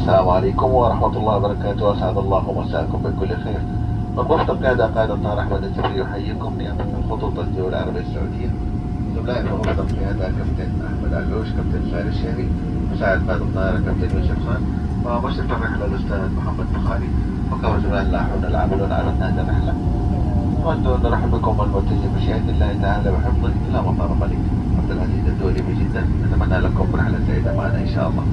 السلام عليكم ورحمة الله وبركاته. أسعد الله مساءكم بكل خير. نضفت القيادة قائد الطائرة أحمد الجبري يحييكم نيابة عن خطوط الدول العربية السعودية. زملائي في غرفة القيادة كابتن أحمد علوش، كابتن فارس الشهري، مساعد قائد الطائرة كابتن يوسف خان، ومشرف الرحلة الأستاذ محمد بخاري، وكما زملاء اللاحون العاملون على هذه الرحلة. نود أن نرحب بكم المتجه بمشيئة الله تعالى وحفظه إلى مطار الملك عبد العزيز الدولي بجدة. نتمنى لكم رحلة سعيدة معنا إن شاء الله.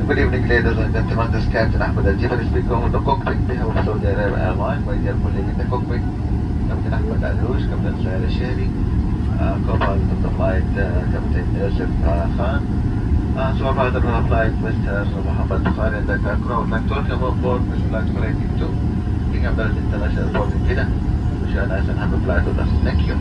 Good evening, ladies and gentlemen. This is Captain Ahmed Al-Jibari speaking with the cockpit behalf of Saudi Arabia Airlines. My dear colleague in the cockpit, Captain Ahmed Al-Roush, Captain Sair Al-Shehri, co-pilot of the flight, Captain Yusuf Khan, supervisor of the flight, Mr. Muhammad Bukhari, and the crew. Would like to welcome on board Mr. Flight Operating to King Abdulaziz International Airport in Jeddah. Wish you a nice and happy flight with us. Thank you.